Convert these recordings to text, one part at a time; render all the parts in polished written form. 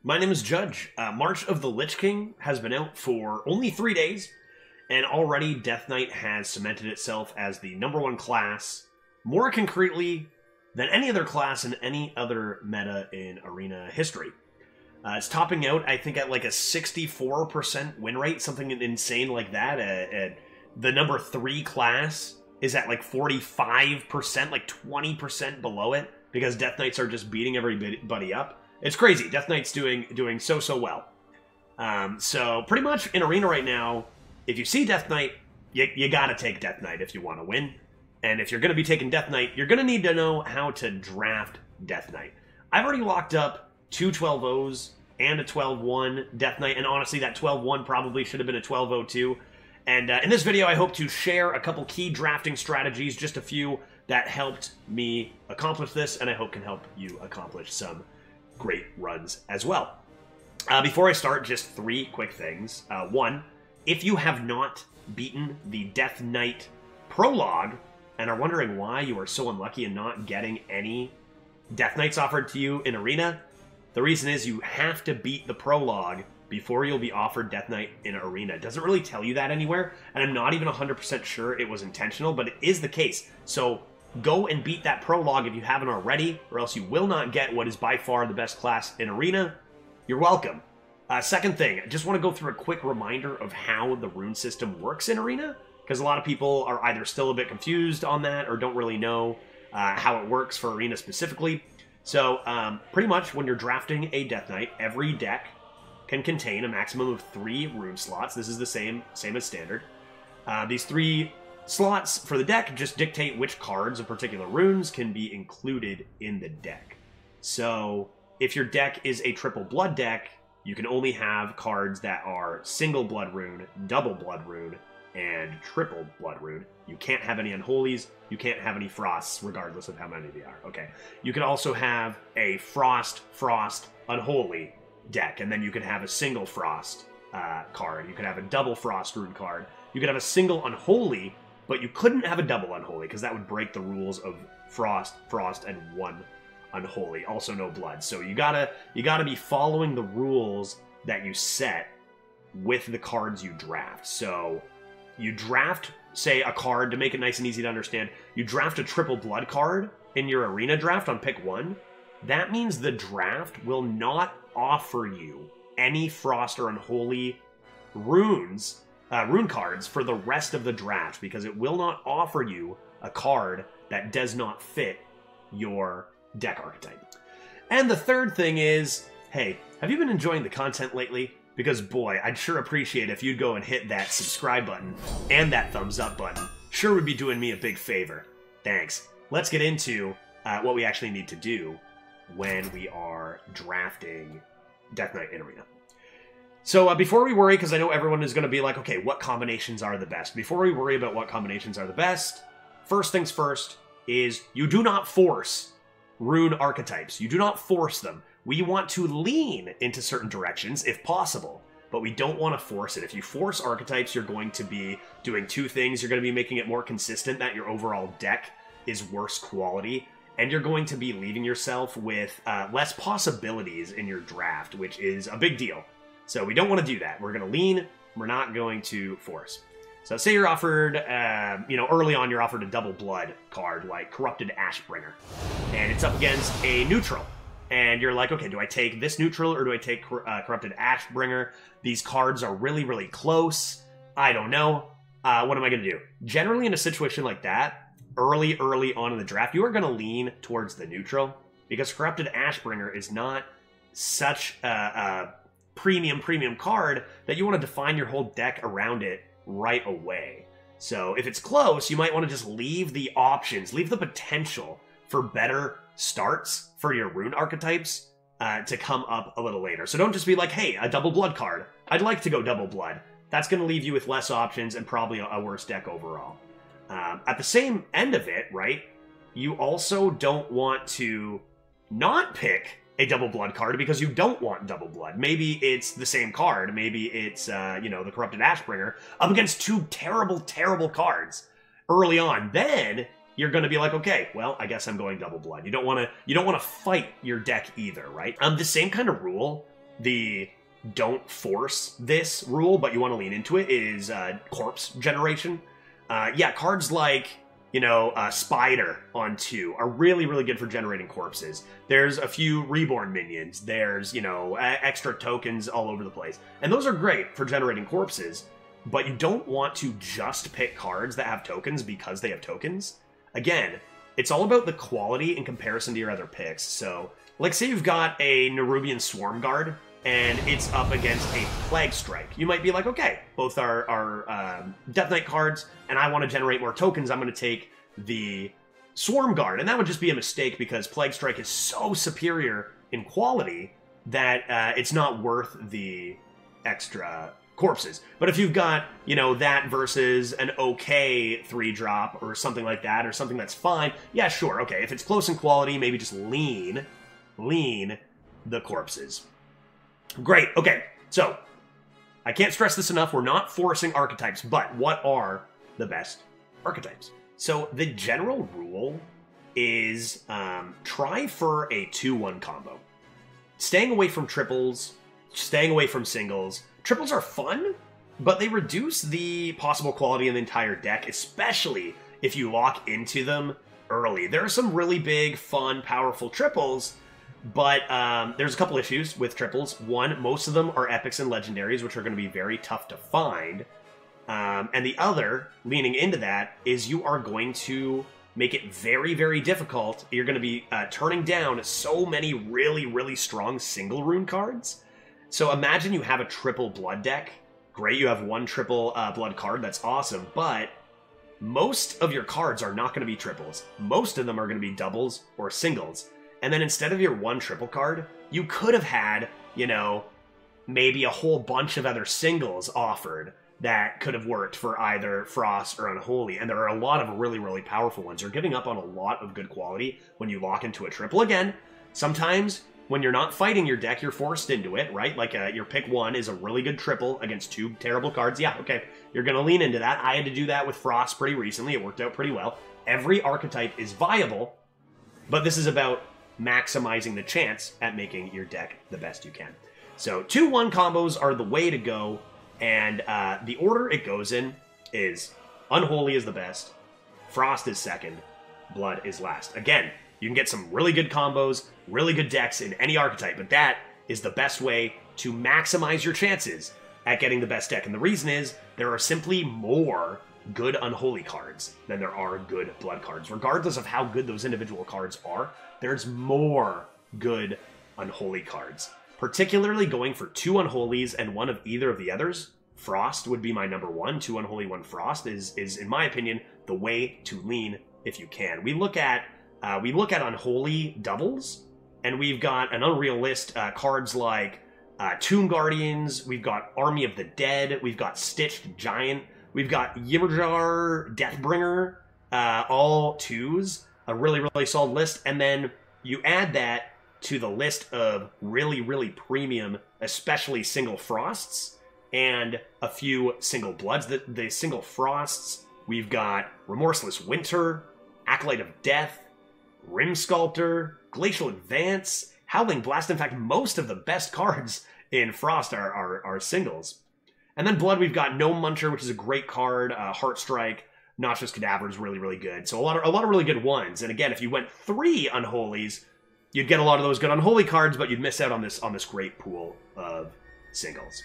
My name is Judge. March of the Lich King has been out for only 3 days, and already Death Knight has cemented itself as the #1 class, more concretely than any other class in any other meta in Arena history. It's topping out, I think, at like a 64% win rate, something insane like that. The #3 class is at like 45%, like 20% below it, because Death Knights are just beating everybody up. It's crazy. Death Knight's doing so well. So pretty much in Arena right now, if you see Death Knight, you gotta take Death Knight if you want to win. And if you're going to be taking Death Knight, you're going to need to know how to draft Death Knight. I've already locked up 2 12-0s and a 12-1 Death Knight, and honestly, that 12-1 probably should have been a 12-0 too. And in this video, I hope to share a couple key drafting strategies, just a few that helped me accomplish this, and I hope can help you accomplish some great runs as well. Before I start, just 3 quick things. 1, if you have not beaten the Death Knight prologue, and are wondering why you are so unlucky in not getting any Death Knights offered to you in Arena, the reason is you have to beat the prologue before you'll be offered Death Knight in Arena. It doesn't really tell you that anywhere, and I'm not even 100% sure it was intentional, but it is the case. So go and beat that prologue if you haven't already, or else you will not get what is by far the best class in Arena. You're welcome. Second thing, I just want to go through a quick reminder of how the rune system works in Arena, because a lot of people are either still a bit confused on that or don't really know how it works for Arena specifically. So pretty much when you're drafting a Death Knight, every deck can contain a maximum of 3 rune slots. This is the same as standard. These 3 slots for the deck just dictate which cards of particular runes can be included in the deck. So if your deck is a triple blood deck, you can only have cards that are single blood rune, double blood rune, and triple blood rune. You can't have any unholies, you can't have any frosts, regardless of how many they are. Okay. You can also have a frost, unholy deck, and then you can have a single frost card. You could have a double frost rune card. You could have a single unholy, but you couldn't have a double unholy, because that would break the rules of frost, and 1 unholy. Also no blood. So you gotta be following the rules that you set with the cards you draft. So you draft, say, a card, to make it nice and easy to understand, you draft a triple blood card in your Arena draft on pick 1. That means the draft will not offer you any frost or unholy rune cards for the rest of the draft, because it will not offer you a card that does not fit your deck archetype. And the third thing is, hey, have you been enjoying the content lately? Because boy, I'd sure appreciate if you'd go and hit that subscribe button and that thumbs up button. Sure would be doing me a big favor. Thanks. Let's get into what we actually need to do when we are drafting Death Knight in Arena. So before we worry, because I know everyone is going to be like, okay, what combinations are the best? Before we worry about what combinations are the best, first things first is you do not force rune archetypes. You do not force them. We want to lean into certain directions if possible, but we don't want to force it. If you force archetypes, you're going to be doing 2 things. You're going to be making it more consistent that your overall deck is worse quality, and you're going to be leaving yourself with less possibilities in your draft, which is a big deal. So we don't want to do that. We're going to lean. We're not going to force. So say you're offered, early on you're offered a double blood card like Corrupted Ashbringer, and it's up against a neutral. And you're like, okay, do I take this neutral or do I take Corrupted Ashbringer? These cards are really, really close. I don't know. What am I going to do? Generally, in a situation like that, early on in the draft, you are going to lean towards the neutral, because Corrupted Ashbringer is not such a premium card that you want to define your whole deck around it right away. So if it's close, you might want to just leave the options, leave the potential for better starts for your rune archetypes to come up a little later. So don't just be like, hey, a double blood card. I'd like to go double blood. That's going to leave you with less options and probably a worse deck overall. At the same end of it, right, you also don't want to not pick a double blood card because you don't want double blood. Maybe it's the same card. Maybe it's, the Corrupted Ashbringer up against 2 terrible cards early on. Then you're going to be like, okay, well, I guess I'm going double blood. You don't want to fight your deck either, right? The same kind of rule the don't force this rule, but you want to lean into it, is corpse generation. Yeah, cards like, you know, Spider on 2 are really, really good for generating corpses. There's a few Reborn minions. There's, you know, extra tokens all over the place. And those are great for generating corpses, but you don't want to just pick cards that have tokens because they have tokens. Again, it's all about the quality in comparison to your other picks. So, like, say you've got a Nerubian Swarm Guard, and it's up against a Plague Strike. You might be like, okay, both are Death Knight cards, and I want to generate more tokens. I'm going to take the Swarm Guard. And that would just be a mistake because Plague Strike is so superior in quality that it's not worth the extra corpses. But if you've got, you know, that versus an okay 3-drop or something like that, or something that's fine, yeah, sure, okay. If it's close in quality, maybe just lean the corpses. Great, okay, so I can't stress this enough, we're not forcing archetypes, but what are the best archetypes? So the general rule is try for a 2-1 combo. Staying away from triples, staying away from singles. Triples are fun, but they reduce the possible quality of the entire deck, especially if you lock into them early. There are some really big, fun, powerful triples, but there's a couple issues with triples. One, most of them are epics and legendaries, which are going to be very tough to find. And the other, leaning into that, is you are going to make it very, very difficult. You're going to be turning down so many really, really strong single rune cards. So imagine you have a triple blood deck. Great, you have one triple blood card. That's awesome. But most of your cards are not going to be triples. Most of them are going to be doubles or singles. And then instead of your one triple card, you could have had, you know, maybe a whole bunch of other singles offered that could have worked for either Frost or Unholy. And there are a lot of really, really powerful ones. You're giving up on a lot of good quality when you lock into a triple. Again, sometimes when you're not fighting your deck, you're forced into it, right? Like your pick 1 is a really good triple against 2 terrible cards. Yeah, okay, you're going to lean into that. I had to do that with Frost pretty recently. It worked out pretty well. Every archetype is viable, but this is about maximizing the chance at making your deck the best you can. So 2-1 combos are the way to go, and the order it goes in is Unholy is the best, Frost is second, Blood is last. Again, you can get some really good combos, really good decks in any archetype, but that is the best way to maximize your chances at getting the best deck. And the reason is there are simply more good Unholy cards than there are good Blood cards. Regardless of how good those individual cards are, there's more good Unholy cards. Particularly going for 2 Unholies and one of either of the others, Frost would be my number 1. 2 Unholy, 1 Frost is in my opinion, the way to lean if you can. We look at Unholy doubles, and we've got an Unreal list, cards like Tomb Guardians, we've got Army of the Dead, we've got Stitched Giant, we've got Ymjar Deathbringer, all 2s, a really, really solid list, and then you add that to the list of really, really premium, especially single Frosts, and a few single Bloods. The single Frosts, we've got Remorseless Winter, Acolyte of Death, Rim Sculptor, Glacial Advance, Howling Blast. In fact, most of the best cards in Frost are singles. And then Blood, we've got Gnome Muncher, which is a great card, Heartstrike, Noxious Cadaver is really, really good. So a lot of really good ones. And again, if you went 3 Unholies, you'd get a lot of those good Unholy cards, but you'd miss out on this great pool of singles.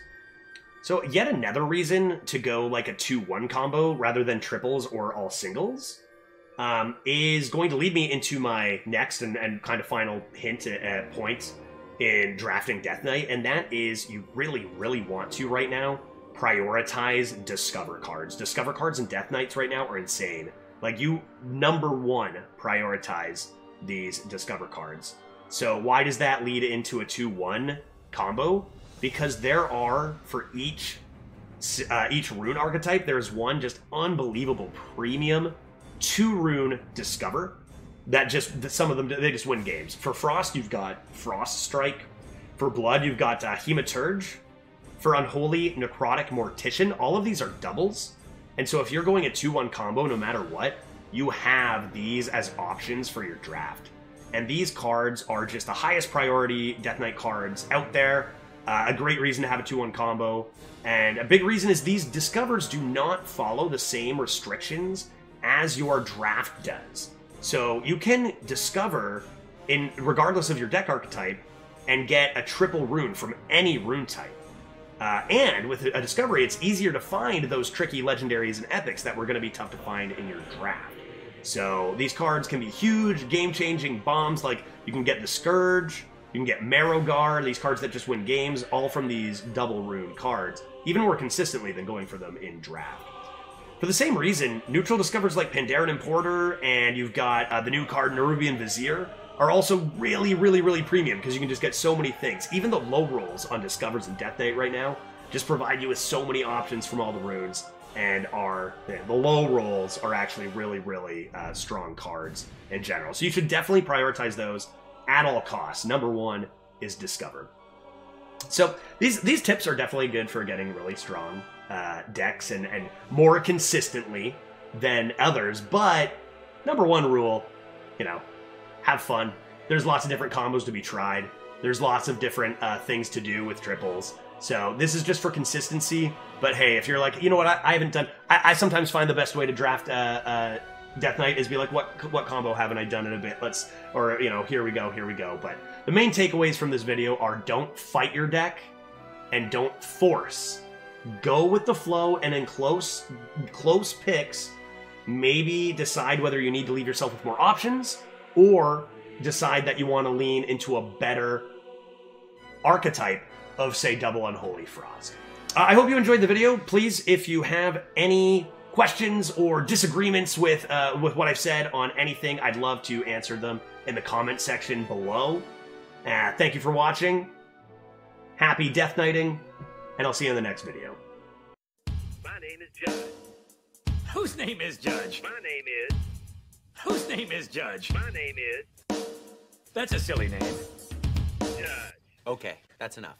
So yet another reason to go like a 2-1 combo rather than triples or all singles is going to lead me into my next and kind of final hint at points in drafting Death Knight, and that is you really, really want to right now prioritize Discover cards. Discover cards in Death Knights right now are insane. Like, you, number 1, prioritize these Discover cards. So why does that lead into a 2-1 combo? Because there are, for each rune archetype, there's one just unbelievable premium 2-rune Discover that just, some of them, they just win games. For Frost, you've got Frost Strike. For Blood, you've got Hematurge. For Unholy, Necrotic Mortician. All of these are doubles. And so if you're going a 2-1 combo, no matter what, you have these as options for your draft. And these cards are just the highest priority Death Knight cards out there. A great reason to have a 2-1 combo. And a big reason is these Discovers do not follow the same restrictions as your draft does. So you can Discover, regardless of your deck archetype, and get a triple rune from any rune type. And with a Discovery, it's easier to find those tricky legendaries and epics that were going to be tough to find in your draft. So these cards can be huge, game-changing bombs, like you can get the Scourge, you can get Marrowgar, these cards that just win games, all from these double rune cards, even more consistently than going for them in draft. For the same reason, neutral Discovers like Pandaren Importer, and you've got the new card Nerubian Vizier, are also really, really, really premium, because you can just get so many things. Even the low rolls on Discovers and Death Knight right now just provide you with so many options from all the runes, and the low rolls are actually really, really strong cards in general. So you should definitely prioritize those at all costs. Number one is Discover. So these tips are definitely good for getting really strong decks and more consistently than others, but number one rule, have fun. There's lots of different combos to be tried. There's lots of different things to do with triples. So this is just for consistency. But hey, if you're like, you know what, I haven't done... I sometimes find the best way to draft Death Knight is be like, what combo haven't I done in a bit? Here we go. But the main takeaways from this video are don't fight your deck and don't force. Go with the flow, and in close picks, maybe decide whether you need to leave yourself with more options, or decide that you want to lean into a better archetype of, say, Double Unholy Frost. I hope you enjoyed the video. Please, if you have any questions or disagreements with what I've said on anything, I'd love to answer them in the comment section below. Thank you for watching. Happy Death Knighting, and I'll see you in the next video. My name is Judge. Whose name is Judge? My name is... Whose name is Judge? My name is... That's a silly name. Judge. Okay, that's enough.